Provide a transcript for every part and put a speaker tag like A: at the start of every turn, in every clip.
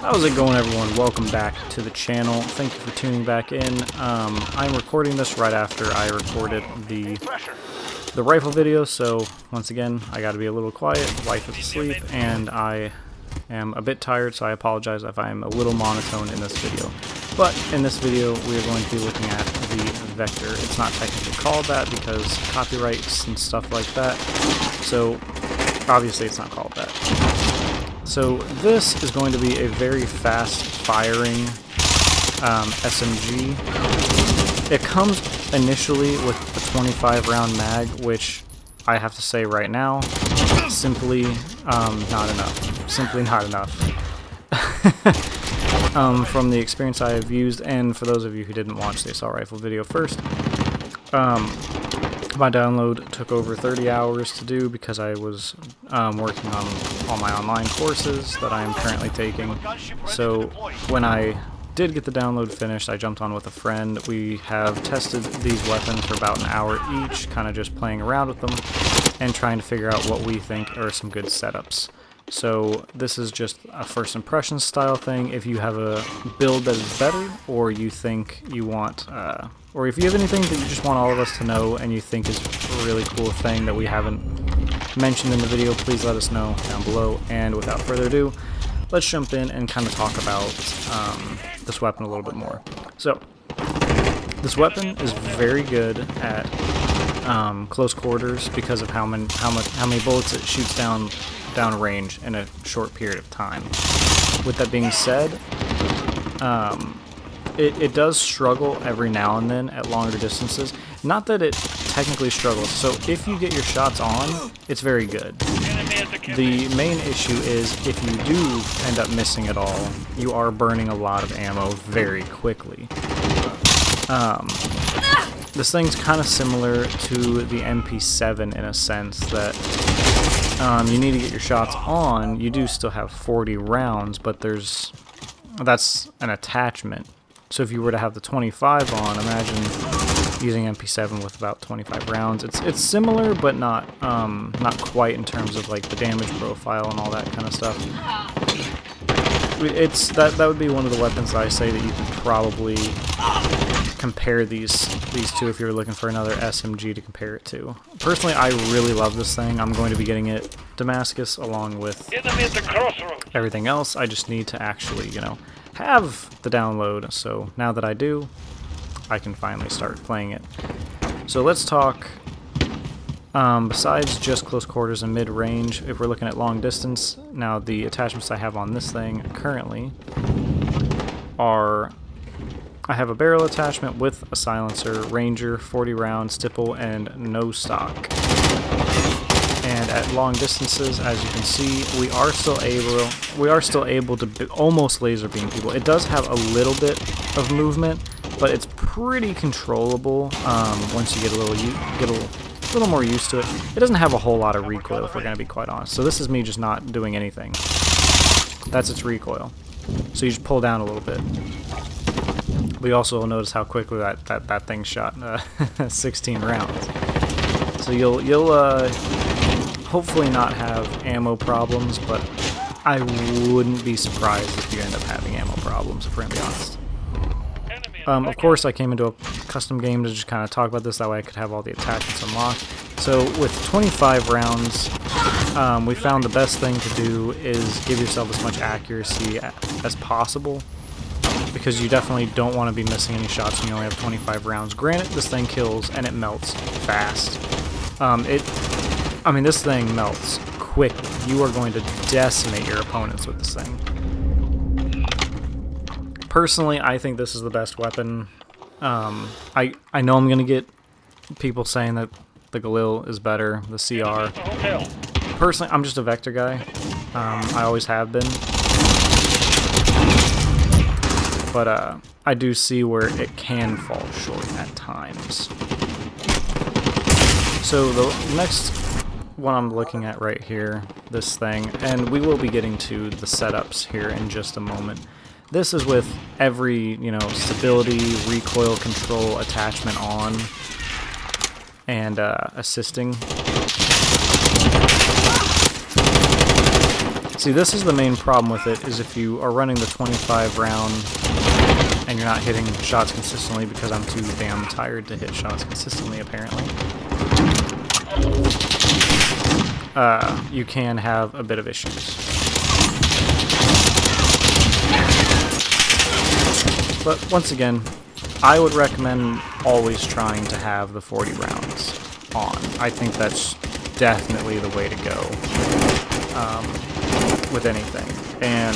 A: How's it going, everyone? Welcome back to the channel. Thank you for tuning back in. I'm recording this right after I recorded the rifle video, so once again I gotta be a little quiet. Wife is asleep and I am a bit tired, so I apologize if I'm a little monotone in this video. But in this video we are going to be looking at the Vector. It's not technically called that because copyrights and stuff like that, so obviously it's not called that. So this is going to be a very fast-firing SMG. It comes initially with a 25-round mag, which I have to say right now, simply not enough. Simply not enough. From the experience I have used, and for those of you who didn't watch the assault rifle video first, my download took over 30 hours to do because I was working on all my online courses that I am currently taking. So when I did get the download finished, I jumped on with a friend. We have tested these weapons for about an hour each, kind of just playing around with them and trying to figure out what we think are some good setups. So this is just a first impression style thing. If you have a build that is better, or you think you want, or if you have anything that you just want all of us to know and you think is a really cool thing that we haven't mentioned in the video, please let us know down below. And without further ado, let's jump in and kind of talk about this weapon a little bit more. So this weapon is very good at close quarters because of how many bullets it shoots down range in a short period of time. With that being said, it does struggle every now and then at longer distances. Not that it technically struggles, so if you get your shots on, it's very good. The main issue is if you do end up missing it all, you are burning a lot of ammo very quickly. This thing's kind of similar to the MP7 in a sense that you need to get your shots on. You do still have 40 rounds, but that's an attachment. So if you were to have the 25 on, imagine using MP7 with about 25 rounds. It's similar, but not quite in terms of like the damage profile and all that kind of stuff. That would be one of the weapons that I say that you could probably compare these two if you're looking for another SMG to compare it to. Personally, I really love this thing. I'm going to be getting it Damascus along with everything else. I just need to actually, have the download. So now that I do, I can finally start playing it. So let's talk, besides just close quarters and mid-range, if we're looking at long distance, now the attachments I have on this thing currently are, I have a barrel attachment with a silencer, Ranger, 40 round, stipple, and no stock. And at long distances, as you can see, we are still able to almost laser beam people. It does have a little bit of movement, but it's pretty controllable once you get a little more used to it. It doesn't have a whole lot of recoil, if we're going to be quite honest. So this is me just not doing anything. That's its recoil. So you just pull down a little bit. We also will notice how quickly that thing shot 16 rounds. So you'll hopefully not have ammo problems, but I wouldn't be surprised if you end up having ammo problems, if we're gonna be honest. Of course, I came into a custom game to just kind of talk about this, that way I could have all the attachments unlocked. So with 25 rounds, we found the best thing to do is give yourself as much accuracy as possible, because you definitely don't want to be missing any shots when you only have 25 rounds. Granted, this thing kills and it melts fast. This thing melts quickly. You are going to decimate your opponents with this thing. Personally, I think this is the best weapon. I know I'm going to get people saying that the Galil is better, the CR. Personally, I'm just a Vector guy. I always have been. But I do see where it can fall short at times. So the next one I'm looking at right here, this thing, and we will be getting to the setups here in just a moment. This is with every, stability, recoil control attachment on, and assisting. See, this is the main problem with it, is if you are running the 25 round and you're not hitting shots consistently, because I'm too damn tired to hit shots consistently, apparently. You can have a bit of issues. But once again, I would recommend always trying to have the 40 rounds on. I think that's definitely the way to go with anything. And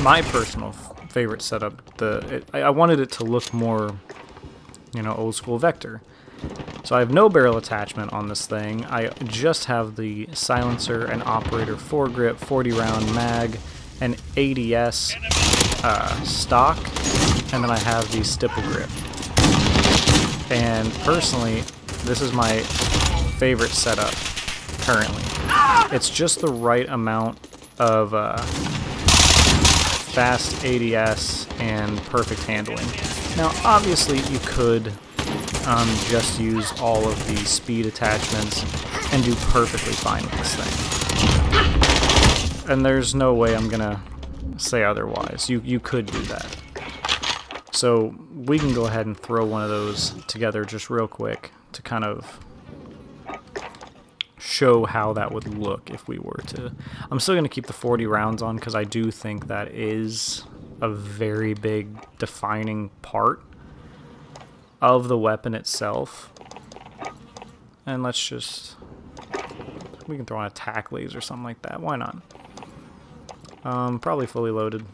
A: my personal favorite setup, I wanted it to look more, you know, old school Vector. So I have no barrel attachment on this thing. I just have the silencer and operator foregrip, 40 round mag, and ADS stock, and then I have the stipple grip. And personally, this is my favorite setup currently. It's just the right amount of fast ADS and perfect handling. Now, obviously, you could just use all of the speed attachments and do perfectly fine with this thing. And there's no way I'm gonna say otherwise. You could do that. So we can go ahead and throw one of those together just real quick to kind of show how that would look if we were to. I'm still going to keep the 40 rounds on because I do think that is a very big defining part of the weapon itself. And let's just, we can throw on a tack laser or something like that. Why not? Probably fully loaded.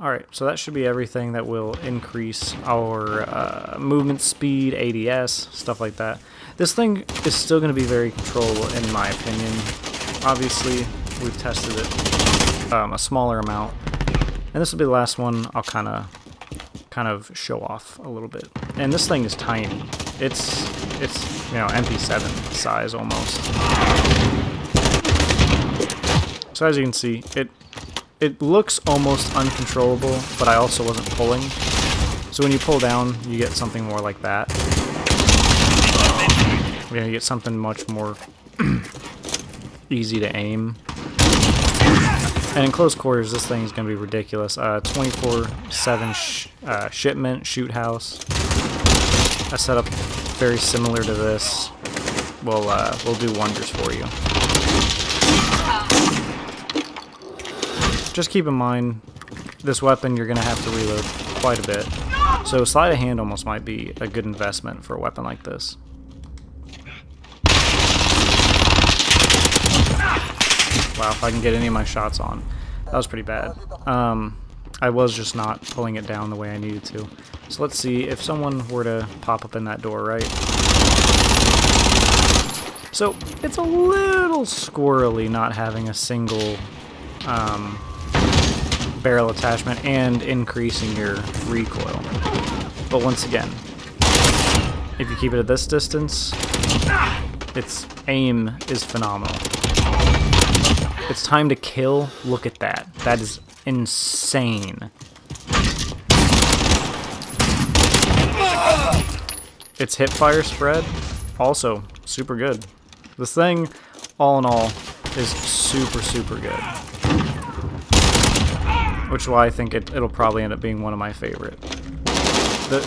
A: Alright, so that should be everything that will increase our movement speed, ADS, stuff like that. This thing is still going to be very controllable in my opinion. Obviously, we've tested it a smaller amount. And this will be the last one I'll kind of show off a little bit. And this thing is tiny. It's you know, MP7 size almost. So as you can see, it looks almost uncontrollable, but I also wasn't pulling. So when you pull down, you get something more like that. You're gonna get something much more easy to aim. And in close quarters, this thing is gonna be ridiculous. 24/7 shipment, shoot house. A setup very similar to this will do wonders for you. Just keep in mind, this weapon you're going to have to reload quite a bit. So sleight of hand almost might be a good investment for a weapon like this. Wow, if I can get any of my shots on. That was pretty bad. I was just not pulling it down the way I needed to. So let's see if someone were to pop up in that door, right? So it's a little squirrely not having a single barrel attachment and increasing your recoil. But once again, if you keep it at this distance, its aim is phenomenal. Its time to kill, look at that. That is insane. Its hip fire spread, also super good. This thing, all in all, is super, super good. Which is why I think it'll probably end up being one of my favorite.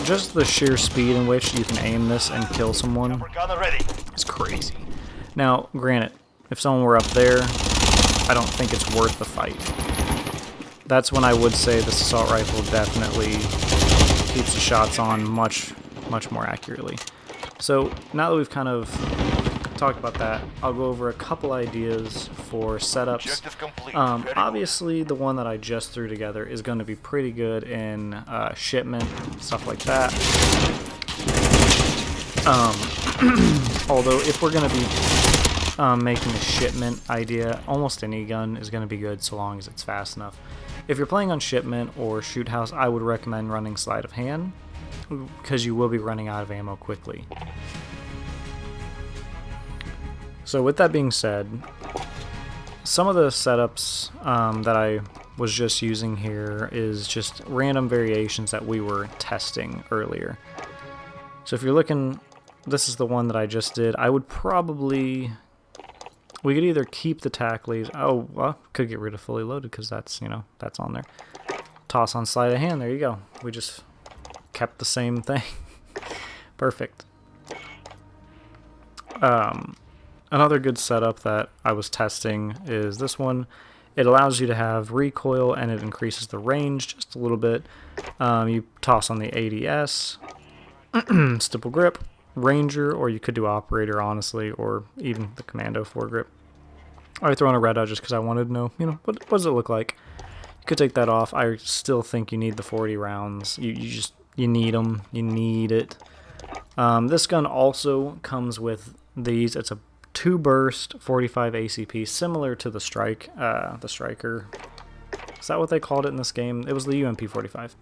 A: Just the sheer speed in which you can aim this and kill someone is crazy. Now, granted, if someone were up there, I don't think it's worth the fight. That's when I would say this assault rifle definitely keeps the shots on much, much more accurately. So now that we've kind of talked about that, I'll go over a couple ideas for setups. Obviously, the one that I just threw together is going to be pretty good in shipment, stuff like that. Although, if we're going to be making a shipment idea, almost any gun is going to be good so long as it's fast enough. If you're playing on shipment or shoot house, I would recommend running sleight of hand, because you will be running out of ammo quickly. So with that being said, some of the setups that I was just using here is just random variations that we were testing earlier. So if you're looking, this is the one that I just did. I would probably we could either keep the tack leads. Oh, well, could get rid of fully loaded because that's, you know, that's on there. Toss on sleight of hand. There you go. We just kept the same thing. Perfect. Another good setup that I was testing is this one. It allows you to have recoil and it increases the range just a little bit. You toss on the ADS, stipple grip, ranger, or you could do operator, honestly, or even the commando foregrip. I throw on a red dot just because I wanted to know, you know, what does it look like. You could take that off. I still think you need the 40 rounds. You need them. You need it. This gun also comes with these. It's a 2-burst 45 ACP, similar to the Striker. Is that what they called it in this game? It was the UMP 45.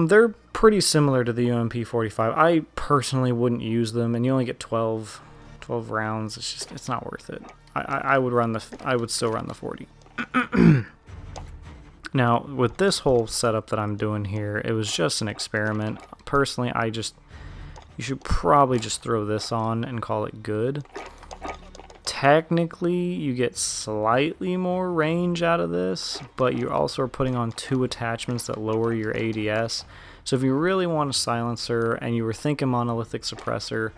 A: They're pretty similar to the UMP 45. I personally wouldn't use them, and you only get 12 rounds. It's not worth it. I would still run the 40. Now, with this whole setup that I'm doing here, it was just an experiment. Personally, you should probably just throw this on and call it good. Technically, you get slightly more range out of this, but you also are putting on 2 attachments that lower your ADS. So if you really want a silencer and you were thinking monolithic suppressor,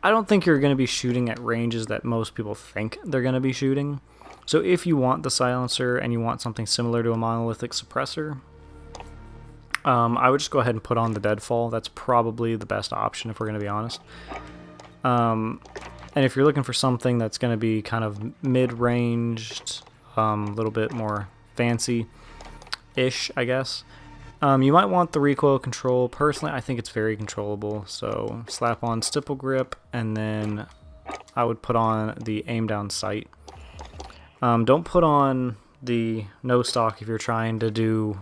A: I don't think you're going to be shooting at ranges that most people think they're going to be shooting. So if you want the silencer and you want something similar to a monolithic suppressor, I would just go ahead and put on the deadfall. That's probably the best option if we're going to be honest. And if you're looking for something that's going to be kind of mid-ranged, a little bit more fancy-ish, I guess, you might want the recoil control. Personally, I think it's very controllable. So slap on stipple grip, and then I would put on the aim down sight. Don't put on the no stock if you're trying to do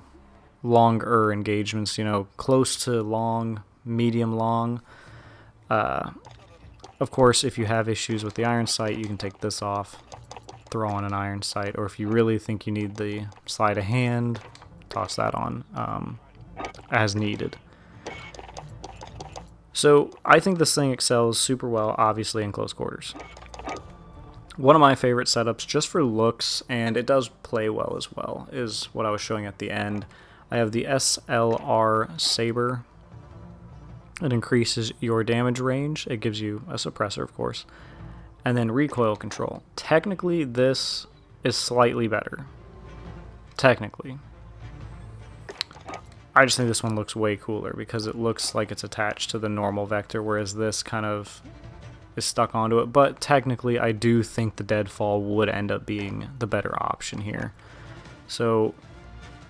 A: longer engagements, you know, close to long, medium long. Of course, if you have issues with the iron sight, you can take this off, throw on an iron sight, or if you really think you need the sleight of hand, toss that on as needed. So I think this thing excels super well, obviously, in close quarters. One of my favorite setups, just for looks, and it does play well as well, is what I was showing at the end. I have the SLR Saber. It increases your damage range. It gives you a suppressor, of course. And then recoil control. Technically, this is slightly better. Technically. I just think this one looks way cooler because it looks like it's attached to the normal Vector, whereas this kind of is stuck onto it. But technically, I do think the deadfall would end up being the better option here. So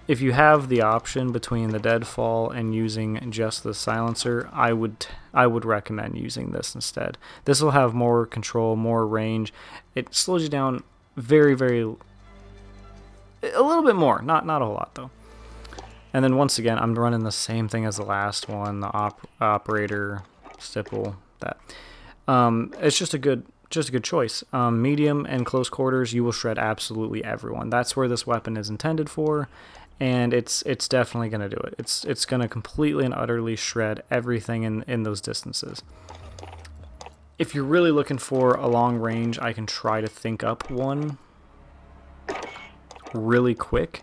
A: if you have the option between the deadfall and using just the silencer, I would recommend using this instead. This will have more control, more range. It slows you down a little bit more, not a whole lot though. And then once again, I'm running the same thing as the last one, the operator, stipple, that. It's just a good choice. Medium and close quarters, you will shred absolutely everyone. That's where this weapon is intended for. And it's definitely going to do it. It's going to completely and utterly shred everything in those distances. If you're really looking for a long range, I can try to think up one really quick.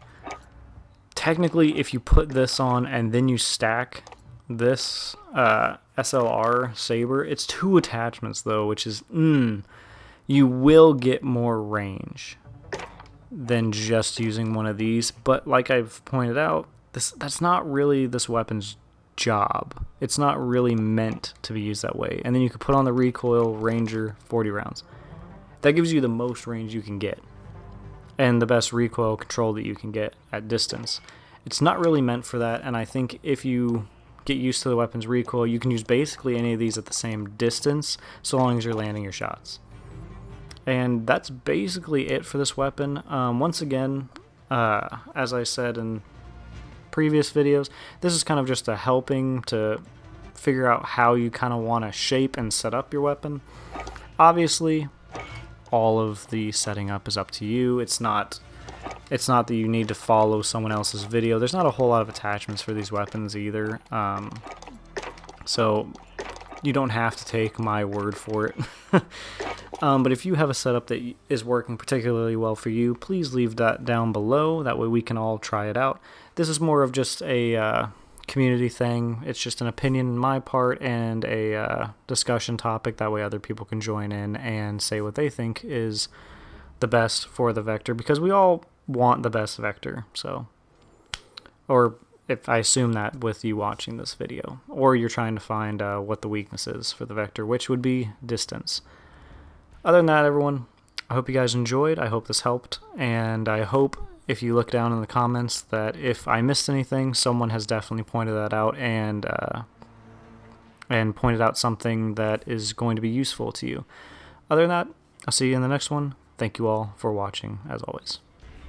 A: Technically, if you put this on and then you stack this SLR Saber, it's 2 attachments though, which is, you will get more range than just using one of these, but like I've pointed out, that's not really this weapon's job. It's not really meant to be used that way. And then you can put on the recoil ranger 40 rounds. That gives you the most range you can get and the best recoil control that you can get at distance. It's not really meant for that, and I think if you get used to the weapon's recoil, you can use basically any of these at the same distance so long as you're landing your shots. And that's basically it for this weapon. Once again, as I said in previous videos, this is kind of just a helping to figure out how you kind of want to shape and set up your weapon. Obviously, all of the setting up is up to you. It's not that you need to follow someone else's video. There's not a whole lot of attachments for these weapons either. So You don't have to take my word for it. But if you have a setup that is working particularly well for you, please leave that down below. That way we can all try it out. This is more of just a community thing. It's just an opinion on my part and a discussion topic. That way other people can join in and say what they think is the best for the Vector, because we all want the best Vector. So, or if I assume that with you watching this video, or you're trying to find what the weakness is for the Vector, which would be distance. Other than that, everyone, I hope you guys enjoyed. I hope this helped, and I hope if you look down in the comments that if I missed anything, someone has definitely pointed that out and pointed out something that is going to be useful to you. Other than that, I'll see you in the next one. Thank you all for watching, as always.